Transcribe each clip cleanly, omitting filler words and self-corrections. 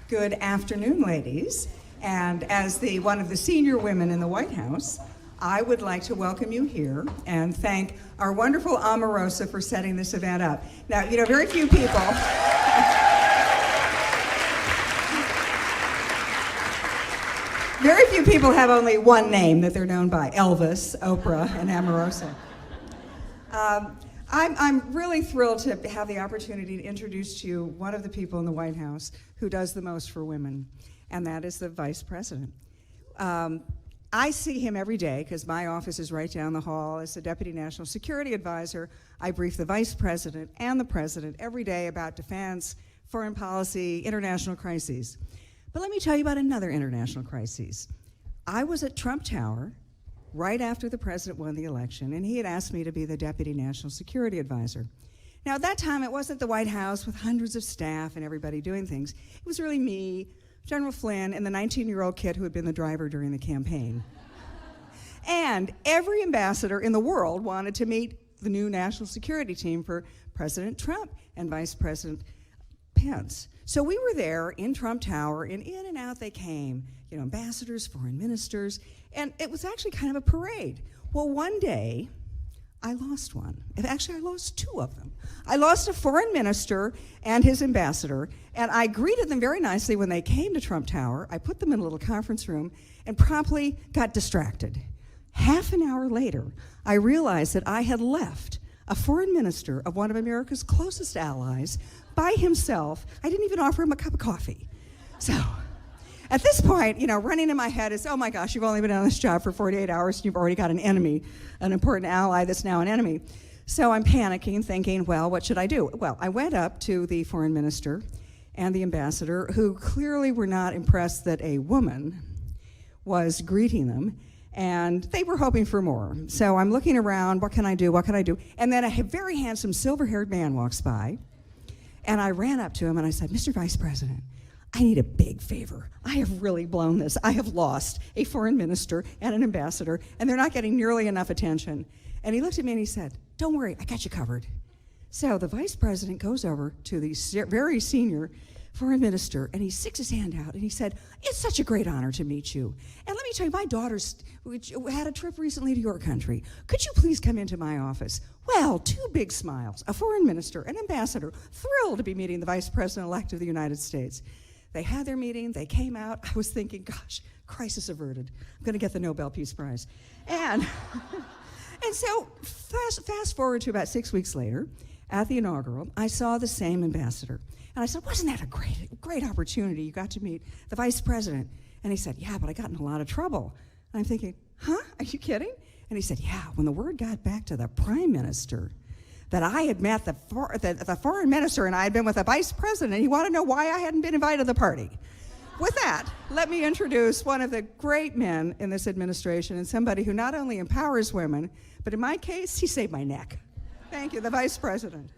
Good afternoon, ladies. And as one of the senior women in the White House, I would like to welcome you here and thank our wonderful Omarosa for setting this event up. Now, very few people... Very few people have only one name that they're known by: Elvis, Oprah, and Omarosa. I'm really thrilled to have the opportunity to introduce to you one of the people in the White House who does the most for women, and that is the Vice President. I see him every day because my office is right down the hall. As the Deputy National Security Advisor, I brief the Vice President and the President every day about defense, foreign policy, international crises. But let me tell you about another international crisis. I was at Trump Tower right after the president won the election, and he had asked me to be the Deputy National Security Advisor. Now, at that time, it wasn't the White House with hundreds of staff and everybody doing things. It was really me, General Flynn, and the 19-year-old kid who had been the driver during the campaign. And every ambassador in the world wanted to meet the new national security team for President Trump and Vice President Pence. So we were there in Trump Tower, and in and out they came, ambassadors, foreign ministers, and it was actually kind of a parade. Well, one day, I lost one. Actually, I lost two of them. I lost a foreign minister and his ambassador, and I greeted them very nicely when they came to Trump Tower. I put them in a little conference room and promptly got distracted. Half an hour later, I realized that I had left a foreign minister of one of America's closest allies by himself. I didn't even offer him a cup of coffee. So at this point, running in my head is, oh my gosh, you've only been on this job for 48 hours and you've already got an enemy, an important ally that's now an enemy. So I'm panicking, thinking, well, what should I do? Well, I went up to the foreign minister and the ambassador, who clearly were not impressed that a woman was greeting them, and they were hoping for more. So I'm looking around, what can I do, what can I do? And then a very handsome silver-haired man walks by, and I ran up to him and I said, Mr. Vice President, I need a big favor. I have really blown this. I have lost a foreign minister and an ambassador, and they're not getting nearly enough attention. And he looked at me and he said, don't worry, I got you covered. So the Vice President goes over to the very senior foreign minister, and he sticks his hand out, and he said, it's such a great honor to meet you. And let me tell you, my daughter's had a trip recently to your country. Could you please come into my office? Well, two big smiles, a foreign minister, an ambassador, thrilled to be meeting the Vice President-elect of the United States. They had their meeting, they came out. I was thinking, gosh, crisis averted. I'm going to get the Nobel Peace Prize. And so fast forward to about 6 weeks later, at the inaugural, I saw the same ambassador. And I said, wasn't that a great opportunity? You got to meet the Vice President. And he said, yeah, but I got in a lot of trouble. And I'm thinking, huh? Are you kidding? And he said, yeah, when the word got back to the Prime Minister that I had met the foreign minister and I had been with the Vice President, he wanted to know why I hadn't been invited to the party. With that, let me introduce one of the great men in this administration, and somebody who not only empowers women, but in my case, he saved my neck. Thank you, the Vice President.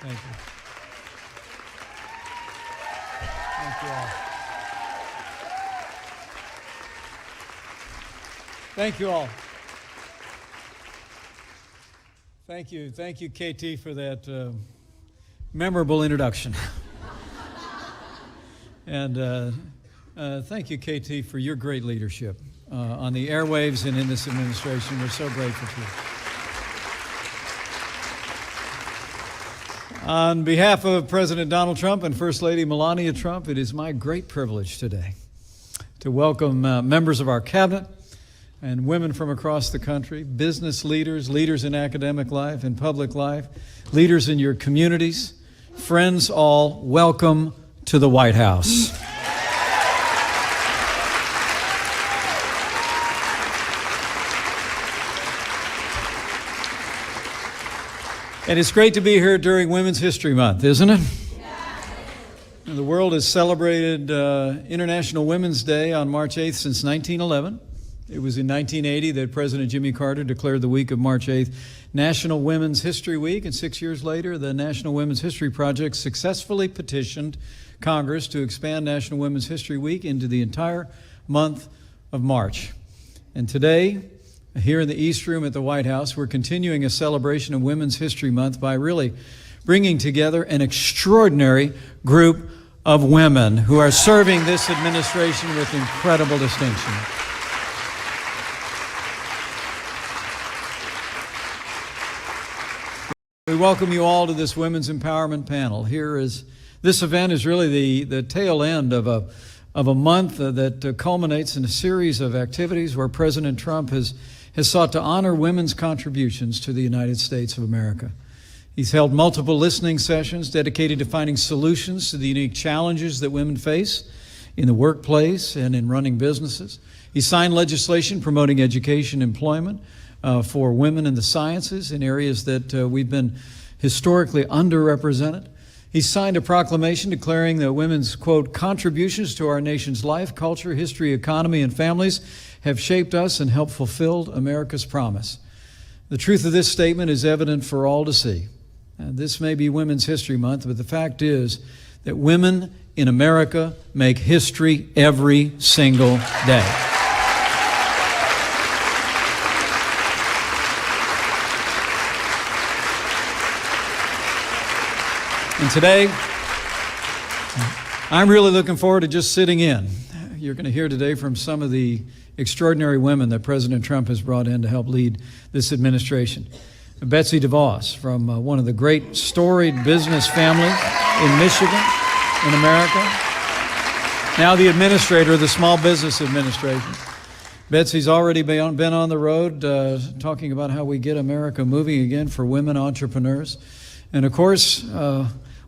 Thank you. Thank you all. Thank you all. Thank you. Thank you, KT, for that memorable introduction. And thank you, KT, for your great leadership on the airwaves and in this administration. We're so grateful to you. On behalf of President Donald Trump and First Lady Melania Trump, it is my great privilege today to welcome members of our cabinet and women from across the country, business leaders, leaders in academic life and public life, leaders in your communities, friends all, welcome to the White House. And it's great to be here during Women's History Month, isn't it? Yeah. The world has celebrated International Women's Day on March 8th since 1911. It was in 1980 that President Jimmy Carter declared the week of March 8th National Women's History Week, and 6 years later, the National Women's History Project successfully petitioned Congress to expand National Women's History Week into the entire month of March. And today, here in the East Room at the White House, we're continuing a celebration of Women's History Month by really bringing together an extraordinary group of women who are serving this administration with incredible distinction. We welcome you all to this Women's Empowerment Panel. This event is really the tail end of a month that culminates in a series of activities where President Trump has sought to honor women's contributions to the United States of America. He's held multiple listening sessions dedicated to finding solutions to the unique challenges that women face in the workplace and in running businesses. He signed legislation promoting education and employment for women in the sciences in areas that we've been historically underrepresented. He signed a proclamation declaring that women's, quote, contributions to our nation's life, culture, history, economy, and families have shaped us and helped fulfill America's promise. The truth of this statement is evident for all to see. This may be Women's History Month, but the fact is that women in America make history every single day. And today, I'm really looking forward to just sitting in. You're going to hear today from some of the extraordinary women that President Trump has brought in to help lead this administration. Betsy DeVos, from one of the great storied business families in Michigan, in America, now the administrator of the Small Business Administration. Betsy's already been on the road talking about how we get America moving again for women entrepreneurs. And of course,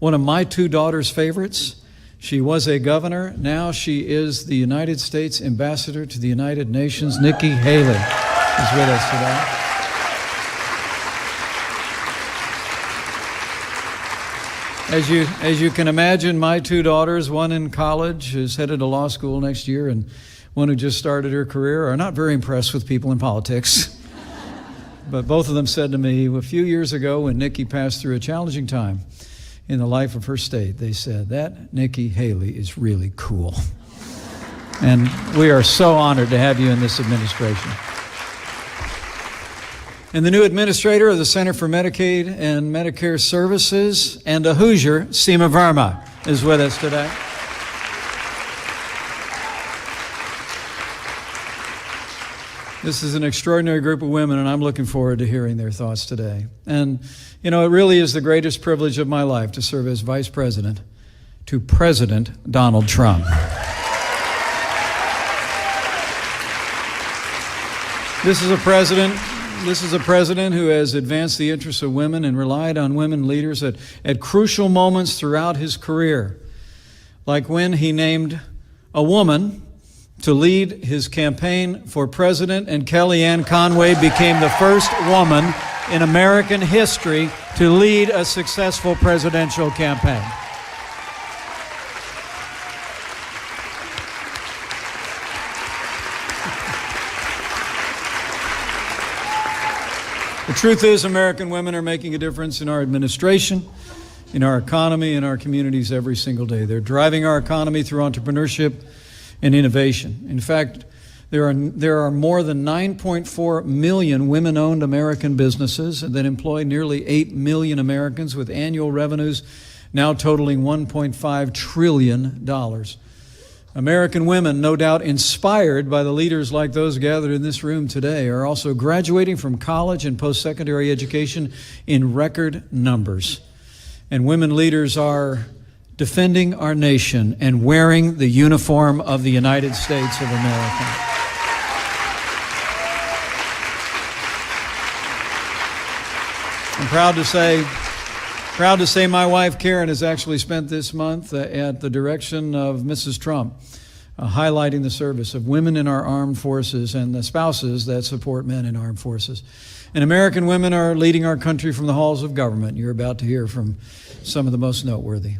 one of my two daughters' favorites, she was a governor. Now she is the United States ambassador to the United Nations. Nikki Haley is with us today. As you can imagine, my two daughters, one in college, is headed to law school next year, and one who just started her career, are not very impressed with people in politics. But both of them said to me a few years ago when Nikki passed through a challenging time in the life of her state, they said, that Nikki Haley is really cool. And we are so honored to have you in this administration. And the new administrator of the Center for Medicaid and Medicare Services, and a Hoosier, Seema Verma, is with us today. This is an extraordinary group of women, and I'm looking forward to hearing their thoughts today. And, you know, it really is the greatest privilege of my life to serve as Vice President to President Donald Trump. This is a president who has advanced the interests of women and relied on women leaders at crucial moments throughout his career, like when he named a woman to lead his campaign for president, and Kellyanne Conway became the first woman in American history to lead a successful presidential campaign. The truth is, American women are making a difference in our administration, in our economy, in our communities every single day. They're driving our economy through entrepreneurship and innovation. In fact, there are more than 9.4 million women-owned American businesses that employ nearly 8 million Americans, with annual revenues now totaling $1.5 trillion. American women, no doubt inspired by the leaders like those gathered in this room today, are also graduating from college and post-secondary education in record numbers. And women leaders are defending our nation and wearing the uniform of the United States of America. I'm proud to say my wife Karen has actually spent this month at the direction of Mrs. Trump, highlighting the service of women in our armed forces and the spouses that support men in armed forces. And American women are leading our country from the halls of government. You're about to hear from some of the most noteworthy.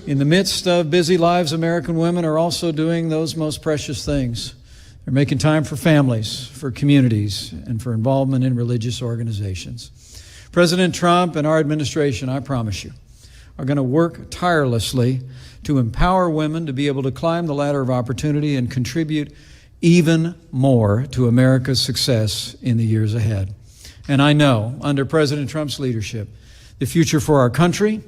In the midst of busy lives, American women are also doing those most precious things. They're making time for families, for communities, and for involvement in religious organizations. President Trump and our administration, I promise you, are going to work tirelessly to empower women to be able to climb the ladder of opportunity and contribute even more to America's success in the years ahead. And I know, under President Trump's leadership, the future for our country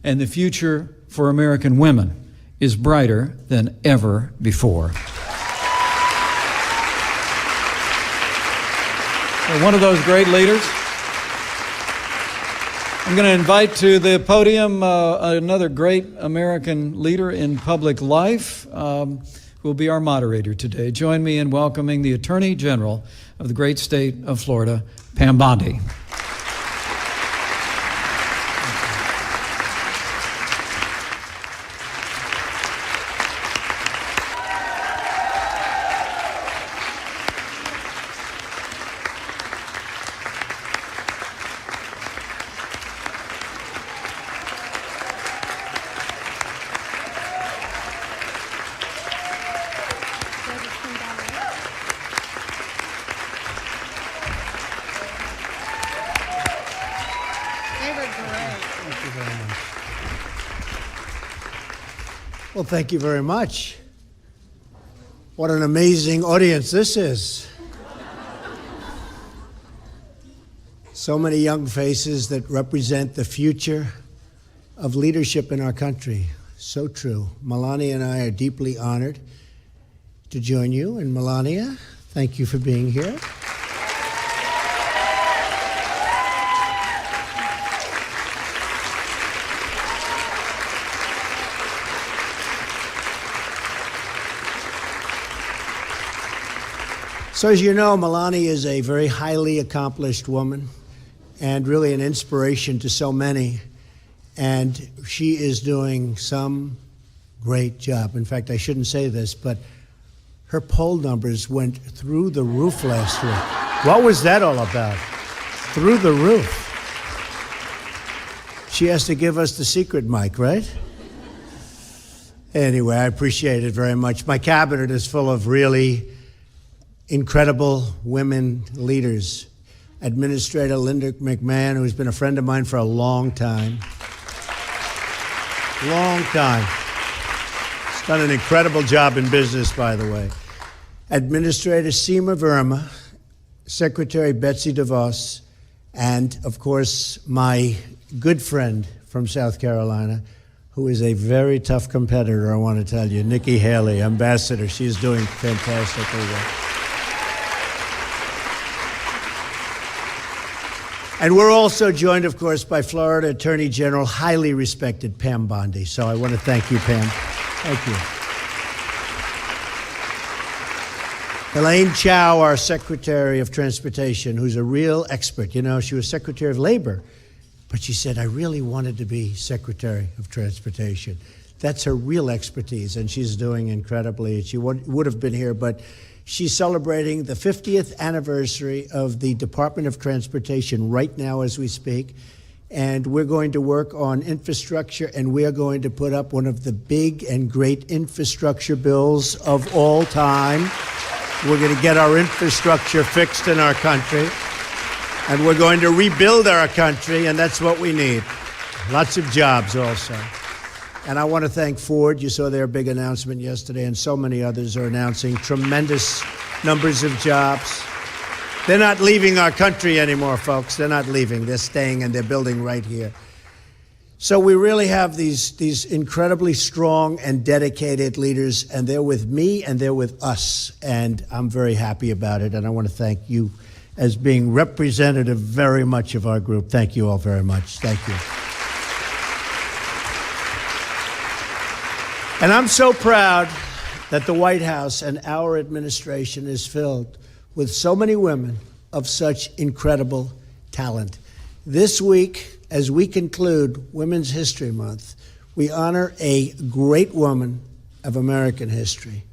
and the future for American women is brighter than ever before. So one of those great leaders. I'm going to invite to the podium another great American leader in public life who will be our moderator today. Join me in welcoming the Attorney General of the great state of Florida, Pam Bondi. Well, thank you very much. What an amazing audience this is. So many young faces that represent the future of leadership in our country. So true. Melania and I are deeply honored to join you. And Melania, thank you for being here. So as you know, Melania is a very highly accomplished woman and really an inspiration to so many. And she is doing some great job. In fact, I shouldn't say this, but her poll numbers went through the roof last week. What was that all about? Through the roof. She has to give us the secret mic, right? Anyway, I appreciate it very much. My cabinet is full of really incredible women leaders. Administrator Linda McMahon, who's been a friend of mine for a long time. Long time. She's done an incredible job in business, by the way. Administrator Seema Verma, Secretary Betsy DeVos, and, of course, my good friend from South Carolina, who is a very tough competitor, I want to tell you, Nikki Haley, Ambassador. She's doing fantastically well. And we're also joined, of course, by Florida Attorney General, highly respected Pam Bondi. So I want to thank you, Pam. Thank you. Elaine Chao, our Secretary of Transportation, who's a real expert. You know, she was Secretary of Labor, but she said, I really wanted to be Secretary of Transportation. That's her real expertise, and she's doing incredibly. She would have been here, but she's celebrating the 50th anniversary of the Department of Transportation right now as we speak. And we're going to work on infrastructure, and we are going to put up one of the big and great infrastructure bills of all time. We're going to get our infrastructure fixed in our country, and we're going to rebuild our country, and that's what we need. Lots of jobs also. And I want to thank Ford. You saw their big announcement yesterday, and so many others are announcing tremendous numbers of jobs. They're not leaving our country anymore, folks. They're not leaving. They're staying, and they're building right here. So we really have these incredibly strong and dedicated leaders, and they're with me, and they're with us. And I'm very happy about it, and I want to thank you as being representative very much of our group. Thank you all very much. Thank you. And I'm so proud that the White House and our administration is filled with so many women of such incredible talent. This week, as we conclude Women's History Month, we honor a great woman of American history.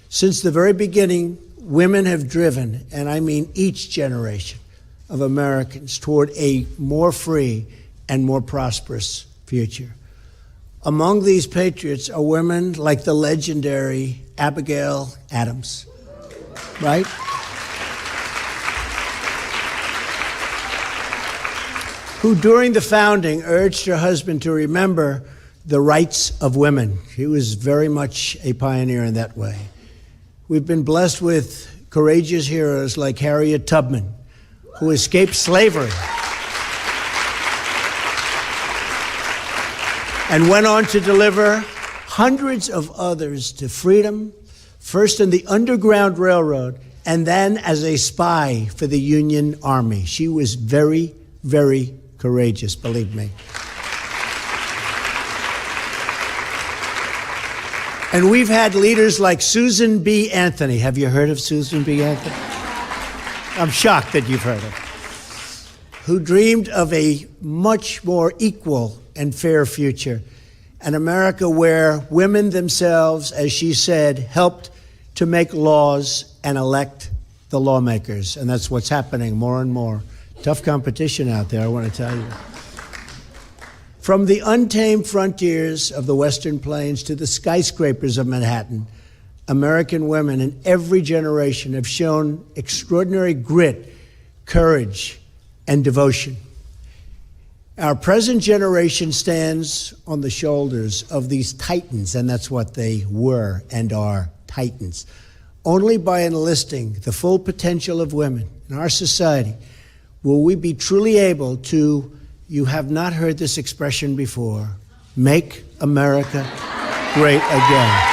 Since the very beginning, women have driven, and I mean each generation of Americans, toward a more free and more prosperous future. Among these patriots are women like the legendary Abigail Adams, right? Who during the founding urged her husband to remember the rights of women. She was very much a pioneer in that way. We've been blessed with courageous heroes like Harriet Tubman, who escaped slavery and went on to deliver hundreds of others to freedom, first in the Underground Railroad and then as a spy for the Union Army. She was very, very courageous, believe me. And we've had leaders like Susan B. Anthony. Have you heard of Susan B. Anthony? I'm shocked that you've heard of her. Who dreamed of a much more equal and fair future. An America where women themselves, as she said, helped to make laws and elect the lawmakers. And that's what's happening more and more. Tough competition out there, I want to tell you. From the untamed frontiers of the Western Plains to the skyscrapers of Manhattan, American women in every generation have shown extraordinary grit, courage, and devotion. Our present generation stands on the shoulders of these titans, and that's what they were and are, titans. Only by enlisting the full potential of women in our society will we be truly able to, you have not heard this expression before, make America great again.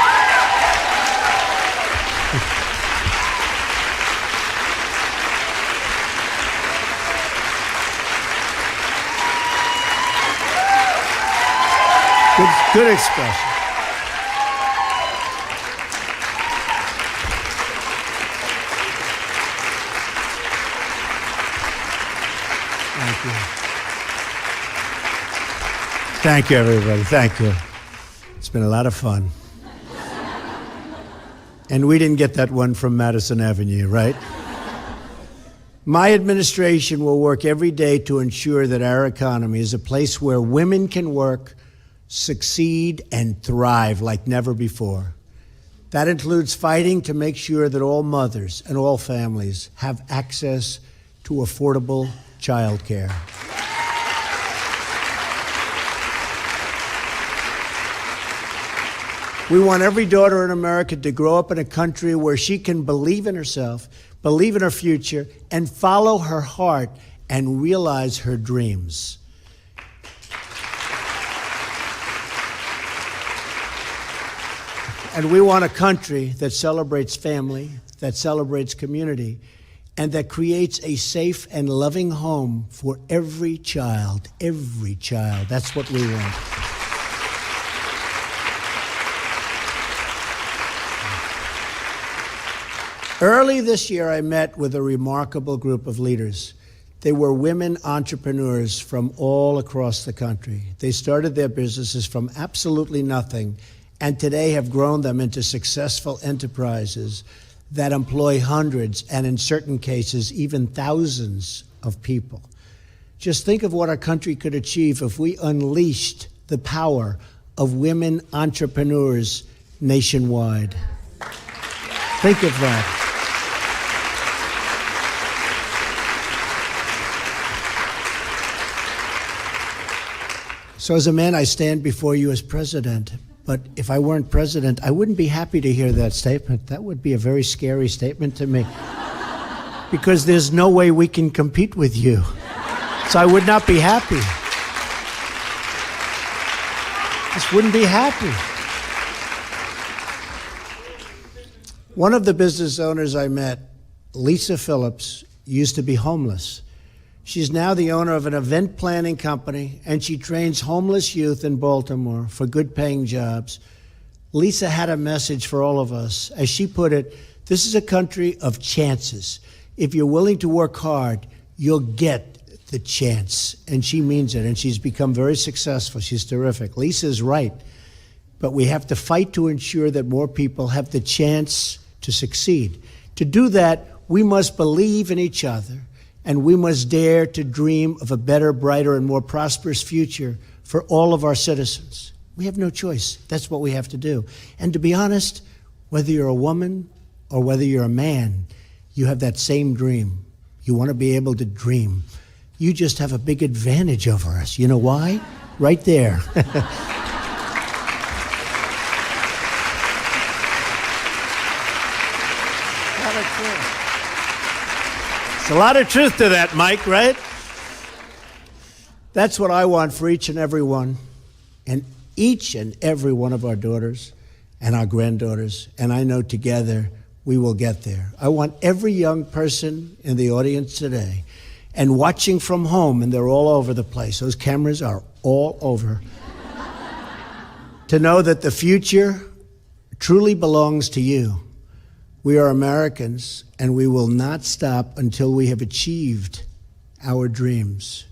Good expression. Thank you. Thank you, everybody. Thank you. It's been a lot of fun. And we didn't get that one from Madison Avenue, right? My administration will work every day to ensure that our economy is a place where women can work, succeed, and thrive like never before. That includes fighting to make sure that all mothers and all families have access to affordable child care. We want every daughter in America to grow up in a country where she can believe in herself, believe in her future, and follow her heart and realize her dreams. And we want a country that celebrates family, that celebrates community, and that creates a safe and loving home for every child. Every child. That's what we want. Early this year, I met with a remarkable group of leaders. They were women entrepreneurs from all across the country. They started their businesses from absolutely nothing and today have grown them into successful enterprises that employ hundreds and, in certain cases, even thousands of people. Just think of what our country could achieve if we unleashed the power of women entrepreneurs nationwide. Think of that. So as a man, I stand before you as president. But if I weren't president, I wouldn't be happy to hear that statement. That would be a very scary statement to me. Because there's no way we can compete with you. So I would not be happy. Just wouldn't be happy. One of the business owners I met, Lisa Phillips, used to be homeless. She's now the owner of an event planning company, and she trains homeless youth in Baltimore for good-paying jobs. Lisa had a message for all of us. As she put it, this is a country of chances. If you're willing to work hard, you'll get the chance. And she means it, and she's become very successful. She's terrific. Lisa's right, but we have to fight to ensure that more people have the chance to succeed. To do that, we must believe in each other. And we must dare to dream of a better, brighter, and more prosperous future for all of our citizens. We have no choice. That's what we have to do. And to be honest, whether you're a woman or whether you're a man, you have that same dream. You want to be able to dream. You just have a big advantage over us. You know why? Right there. There's a lot of truth to that, Mike, right? That's what I want for each and every one, and each and every one of our daughters and our granddaughters, and I know together we will get there. I want every young person in the audience today and watching from home, and they're all over the place. Those cameras are all over. To know that the future truly belongs to you. We are Americans, and we will not stop until we have achieved our dreams.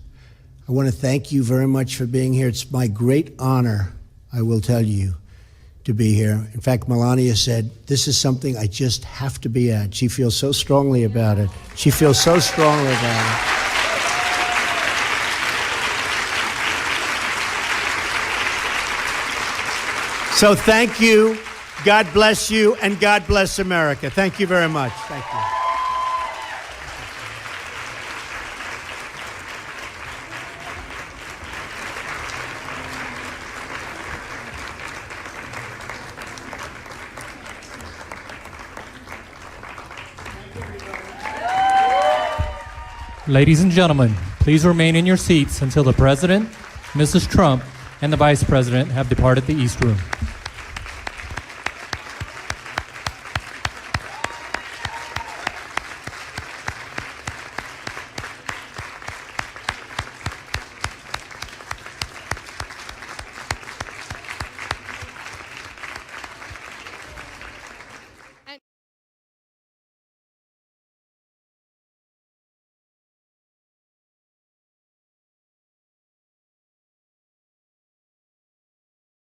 I want to thank you very much for being here. It's my great honor, I will tell you, to be here. In fact, Melania said, this is something I just have to be at. She feels so strongly about it. She feels so strongly about it. So thank you. God bless you, and God bless America. Thank you very much. Thank you. Ladies and gentlemen, please remain in your seats until the President, Mrs. Trump, and the Vice President have departed the East Room.